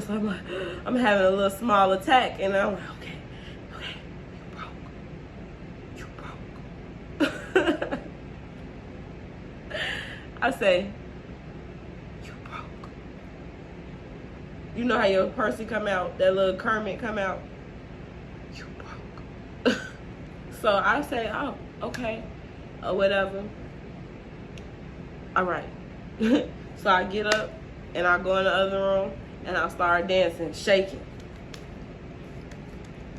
So I'm having a little small attack, and I'm like, okay, you broke. I say, you broke. You know how your Percy come out, that little Kermit come out? You broke. So I say, oh, okay, or whatever. All right. So I get up, and I go in the other room, and I start dancing, shaking.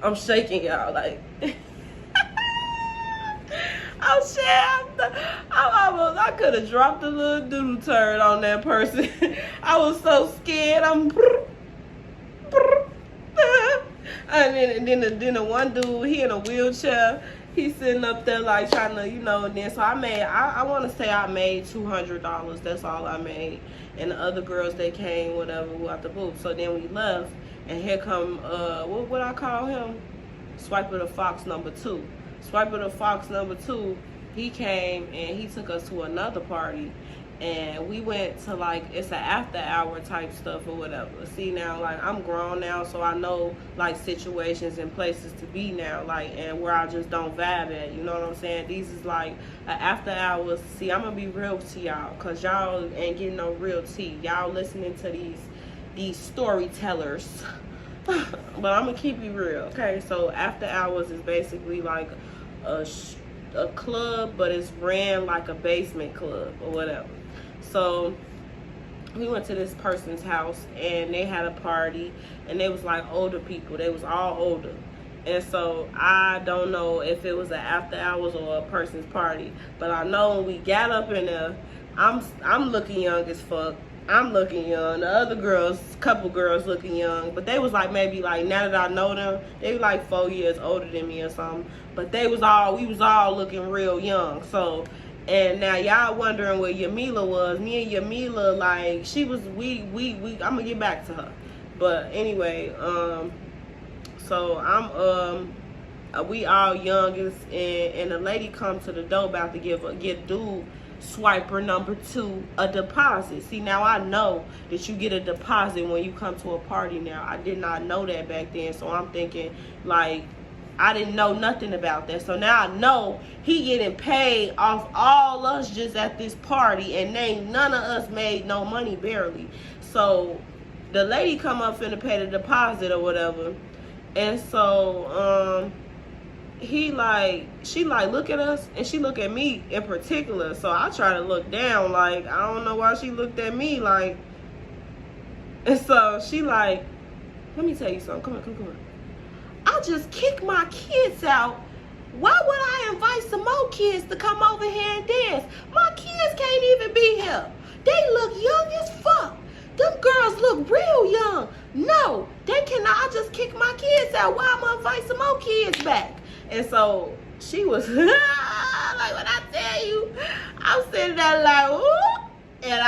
I'm shaking, y'all, like. I'm shaking. I could have dropped a little doodle turd on that person. I was so scared. And then the one dude, he in a wheelchair. He's sitting up there like trying to, and then so I want to say I made $200. That's all I made. And the other girls, they came, whatever, out the booth. So then we left, and here come, what I call him? Swiper the Fox number 2. Swiper the Fox number 2, he came and he took us to another party. And we went to, like, it's an after hour type stuff or whatever. See, now, like, I'm grown now, so I know, like, situations and places to be now, like, and where I just don't vibe at, you know what I'm saying? These is, like, an after hours. See, I'm gonna be real to y'all, because y'all ain't getting no real tea. Y'all listening to these storytellers. But I'm gonna keep you real, okay? So, after hours is basically, like, a club, but it's ran like a basement club or whatever. So we went to this person's house, and they had a party, and they was like older people. They was all older. And so I don't know if it was an after hours or a person's party, but I know when we got up in there, I'm looking young as fuck. I'm looking young. The other girls, couple girls looking young, but they was like maybe like, now that I know them, they were like 4 years older than me or something. But we was all looking real young. So, and now y'all wondering where Yamila was. Me and Yamila, like, she was, I'm gonna get back to her. But anyway, so we all youngest, and the lady come to the door about to get dude Swiper number 2 a deposit. See, now I know that you get a deposit when you come to a party now. I did not know that back then, so I'm thinking, like, I didn't know nothing about that. So now I know he getting paid off all us just at this party, and none of us made no money, barely. So the lady come up finna pay the deposit or whatever, and so she like look at us, and she look at me in particular. So I try to look down, like, I don't know why she looked at me, like. And so she like, let me tell you something, come on. I just kicked my kids out. Why would I invite some more kids to come over here and dance? My kids can't even be here. They look young as fuck. Them girls look real young. No, they cannot. I just kicked my kids out. Why I'm gonna invite some more kids back? And so she was like, when I tell you, I'm sitting there like, ooh, and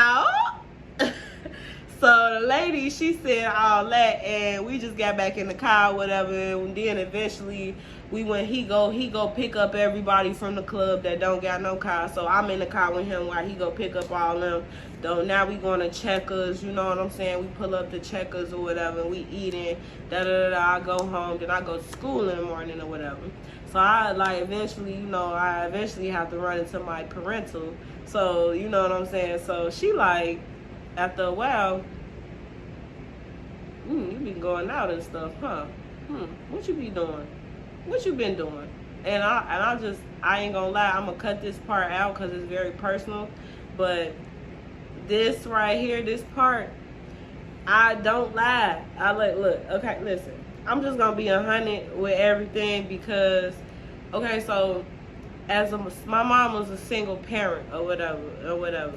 so the lady, she said all that, and we just got back in the car, whatever. And then eventually he go pick up everybody from the club that don't got no car. So I'm in the car with him while he go pick up all them. Though now we going to Checkers, you know what I'm saying? We pull up to Checkers or whatever, and we eating, I go home, then I go to school in the morning or whatever. So I eventually have to run into my parental. So, you know what I'm saying? So she like, after a while, you been going out and stuff, huh? What you be doing? What you been doing? And I ain't gonna lie, I'm gonna cut this part out because it's very personal. But this right here, this part, I don't lie. Look, okay, listen. I'm just gonna be 100 with everything because, okay, so my mom was a single parent or whatever.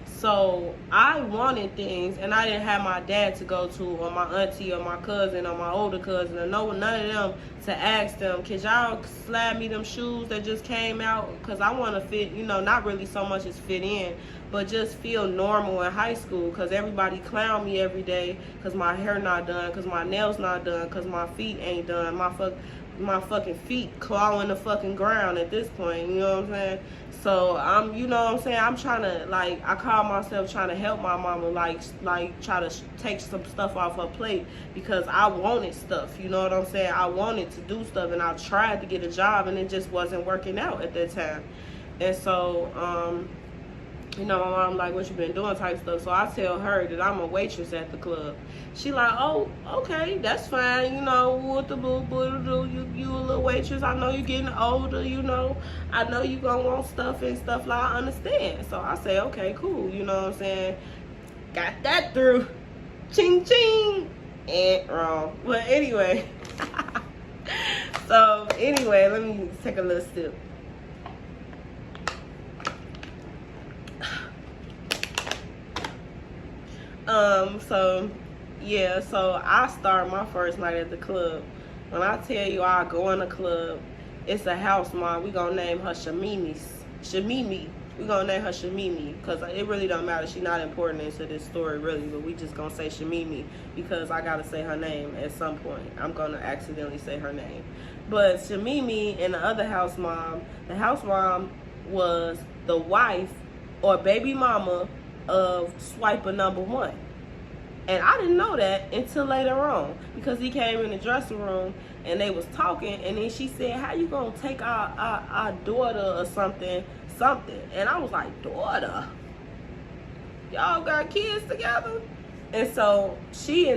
So I wanted things, and I didn't have my dad to go to, or my auntie, or my cousin, or my older cousin, or none of them to ask them, can y'all slap me them shoes that just came out? Because I want to fit, not really so much as fit in, but just feel normal in high school, because everybody clown me every day because my hair not done, because my nails not done, because my feet ain't done, my fucking feet clawing the fucking ground at this point, you know what I'm saying? So I'm, you know what I'm saying, I'm trying to, like, I call myself trying to help my mama, like try to take some stuff off her plate, because I wanted stuff, you know what I'm saying? I wanted to do stuff, and I tried to get a job, and it just wasn't working out at that time. And so you know, my mom like, what you been doing type stuff. So I tell her that I'm a waitress at the club. She like, oh, okay, that's fine. You know, what the boo do? You a little waitress. I know you getting older, you know. I know you gonna want stuff and stuff like, I understand. So I say, okay, cool. You know what I'm saying? Got that through. Ching, ching. And wrong. But anyway. So anyway, let me take a little sip. So yeah, so I start my first night at the club. When I tell you I go in the club, it's a house mom. We gonna name her Shamimi. We gonna name her Shamimi, because it really don't matter. She's not important into this story really, but we just gonna say Shamimi because I gotta say her name at some point. I'm gonna accidentally say her name. But Shamimi and the other house mom, the house mom was the wife or baby mama of swiper number one. And I didn't know that until later on, because he came in the dressing room and they was talking, and then she said, how you gonna take our daughter or something. And I was like, daughter? Y'all got kids together? And so she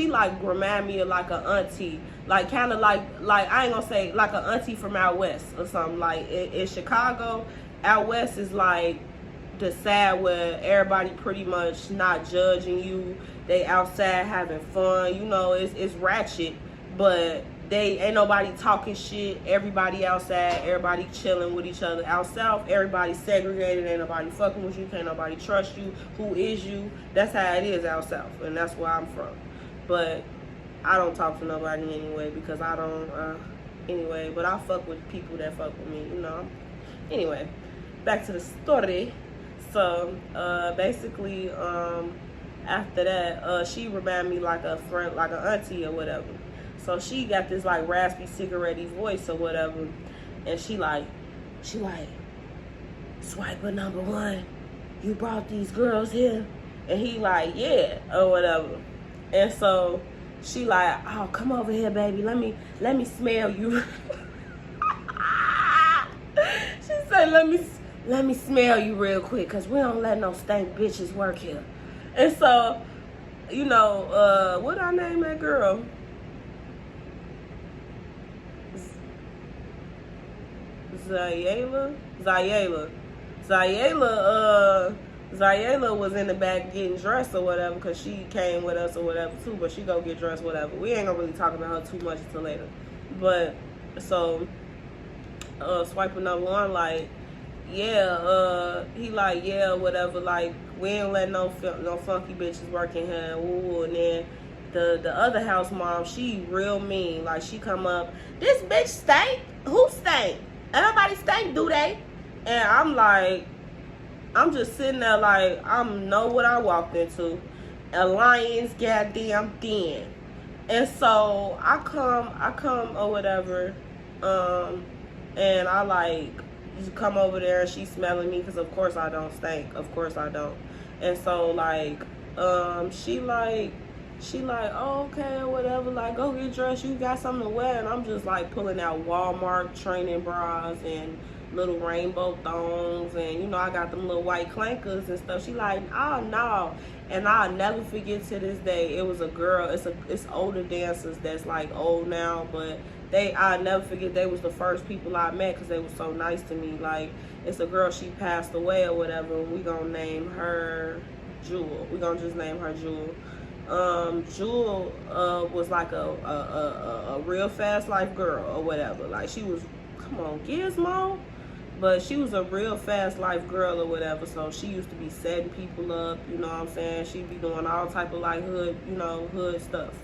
like remind me of like an auntie, like kind of like I ain't gonna say like an auntie from out west or something. Like in Chicago, out west is like the side where everybody pretty much not judging you. They outside having fun, you know, it's ratchet, but they ain't nobody talking shit. Everybody outside, everybody chilling with each other. Out south, everybody segregated, ain't nobody fucking with you, can't nobody trust you. Who is you? That's how it is out south, and that's where I'm from. But I don't talk to nobody anyway, because I don't anyway, but I fuck with people that fuck with me, you know. Anyway, back to the story. So basically after that, she reminded me like a friend, like an auntie or whatever. So she got this like raspy cigarette-y voice or whatever, and she like swiper number one, you brought these girls here? And he like, yeah, or whatever. And so she like, oh, come over here, baby, let me smell you. She said, let me smell you real quick, because we don't let no stank bitches work here. And so, you know, what I name that girl? Zayela was in the back getting dressed or whatever, because she came with us or whatever too, but she go get dressed, whatever. We ain't gonna really talk about her too much until later. But so swiping number one, like, yeah, he like, yeah, whatever, like, we ain't let no funky bitches work in here. Ooh. And then the other house mom, she real mean. Like, she come up, this bitch stank? Who stank? Everybody stank, do they? And I'm like, I'm just sitting there like, I know what I walked into. A lion's goddamn den. And so I come or whatever, and I like come over there, and she's smelling me, because of course I don't stink. Of course I don't. And so like, she like, oh, okay, or whatever, like, go get dressed, you got something to wear. And I'm just like pulling out Walmart training bras and little rainbow thongs, and you know, I got them little white clankers and stuff. She like, oh no. And I'll never forget to this day, it was a girl, it's older dancers that's like old now, but I'll never forget, they was the first people I met, because they were so nice to me. Like, it's a girl, she passed away or whatever, and we gonna name her Jewel. We gonna just name her Jewel. Jewel was like a real fast life girl or whatever. Like, she was, come on, Gizmo. But she was a real fast life girl or whatever. So she used to be setting people up, you know what I'm saying? She'd be doing all type of like hood, you know, hood stuff.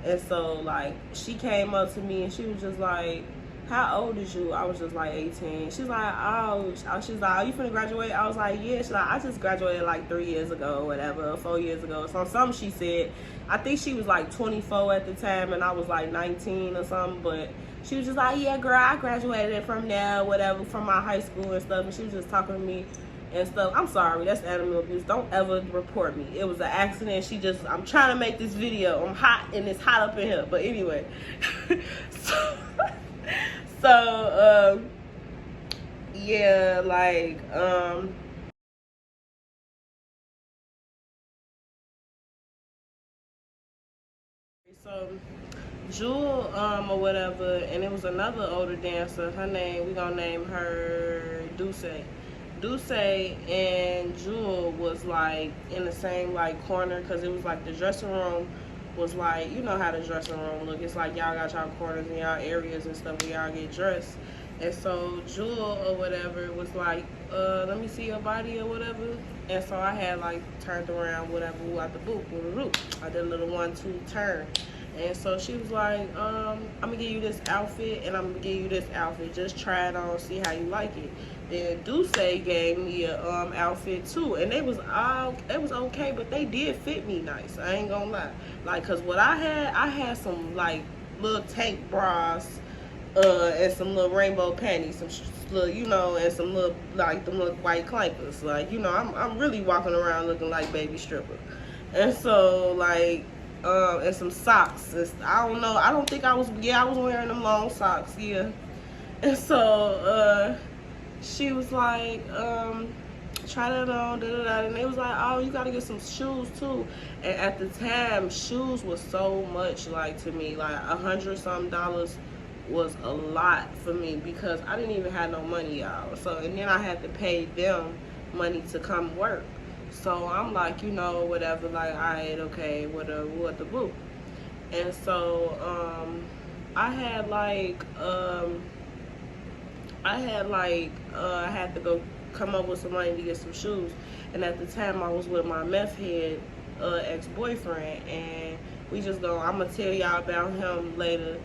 And so like, she came up to me and she was just like, how old is you? I was just like 18. She's like, oh, she's like, oh, you finna graduate? I was like, yeah. She's like, I just graduated like 3 years ago or whatever, 4 years ago. So something she said, I think she was like 24 at the time and I was like 19 or something, but she was just like, yeah, girl, I graduated from there, whatever, from my high school and stuff. And she was just talking to me and stuff. I'm sorry, that's animal abuse. Don't ever report me. It was an accident. I'm trying to make this video. I'm hot and it's hot up in here. But anyway, so yeah, like, so Jewel, or whatever, and it was another older dancer. Her name, we gonna name her Duce. Duce and Jewel was like in the same like corner, because it was like the dressing room was like, you know how the dressing room look. It's like y'all got y'all corners and y'all areas and stuff where y'all get dressed. And so Jewel or whatever was like, let me see your body or whatever. And so I had like turned around, whatever, out the boot. I did a little 1-2 turn. And so she was like, I'm gonna give you this outfit and I'm gonna give you this outfit. Just try it on, see how you like it. Then Duce gave me a outfit too, and it was okay, but they did fit me nice. I ain't gonna lie. Like, cause what I had some like little tank bras, and some little rainbow panties, some little, you know, and some little like them little white clampers. Like, you know, I'm really walking around looking like baby stripper, and so like. And some socks. I don't know. I don't think I was wearing them long socks, yeah. And so, she was like, try that on, da-da-da. And they was like, oh, you gotta get some shoes too. And at the time, shoes was so much, like, to me, like $100-something was a lot for me, because I didn't even have no money, y'all. So, and then I had to pay them money to come work. So I'm like, you know, whatever, like, alright, okay, what the boo. And so I had to go come up with some money to get some shoes. And at the time I was with my meth head ex-boyfriend, and we just go, I'm gonna tell y'all about him later.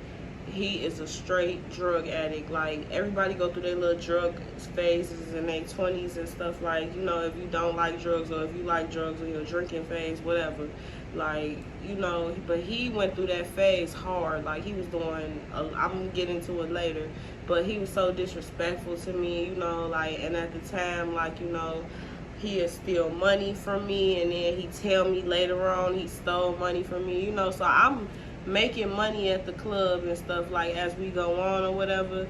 He is a straight drug addict. Like, everybody go through their little drug phases in their 20s and stuff. Like, you know, if you don't like drugs, or if you like drugs, or your drinking phase, whatever, like, you know. But he went through that phase hard. Like, he was doing I'm gonna get into it later, but he was so disrespectful to me, you know. Like, and at the time, like, you know, he would steal money from me, and then he tell me later on he stole money from me, you know. So I'm making money at the club and stuff, like, as we go on or whatever,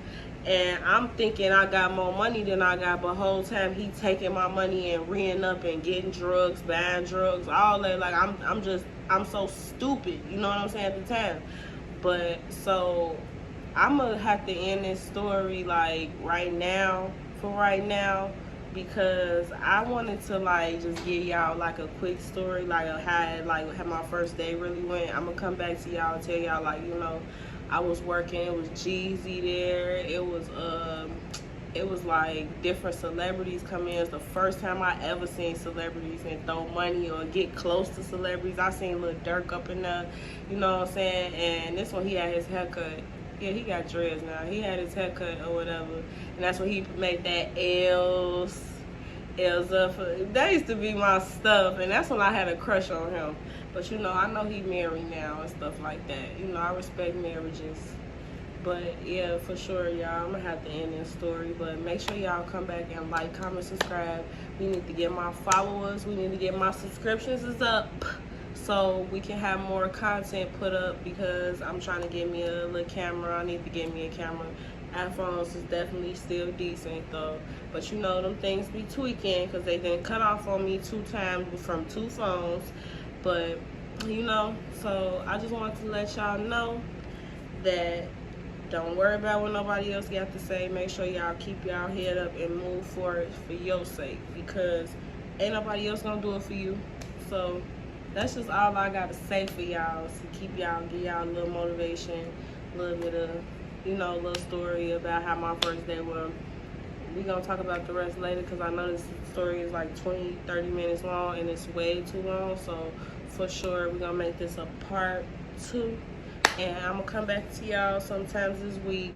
and I'm thinking I got more money than I got, but whole time he taking my money and reeing up and getting drugs, buying drugs, all that. Like, I'm so stupid, you know what I'm saying, at the time. But so I'm gonna have to end this story like right now, because I wanted to like just give y'all like a quick story, like how my first day really went. I'm gonna come back to y'all and tell y'all, like, you know, I was working, it was Jeezy there, it was like different celebrities come in. It's the first time I ever seen celebrities and throw money or get close to celebrities. I seen Lil Durk up in there, you know what I'm saying, and this one he had his haircut. Yeah, he got dreads now. He had his haircut or whatever, and that's when he made that L's up. That used to be my stuff, and that's when I had a crush on him. But, you know, I know he married now and stuff like that. You know, I respect marriages. But, yeah, for sure, y'all, I'm going to have to end this story. But make sure y'all come back and like, comment, subscribe. We need to get my followers. We need to get my subscriptions is up, so we can have more content put up, because I'm trying to get me a little camera. I need to get me a camera. iPhones is definitely still decent though, but you know, them things be tweaking, because they didn't cut off on me 2 times from 2 phones. But, you know, so I just wanted to let y'all know that don't worry about what nobody else got to say. Make sure y'all keep y'all head up and move forward for your sake, because ain't nobody else gonna do it for you. So that's just all I gotta say for y'all, to keep y'all, give y'all a little motivation, a little bit of, you know, a little story about how my first day was. We gonna talk about the rest later, because I know this story is like 20-30 minutes long and it's way too long. So for sure we're gonna make this a part 2, and I'm gonna come back to y'all sometimes this week.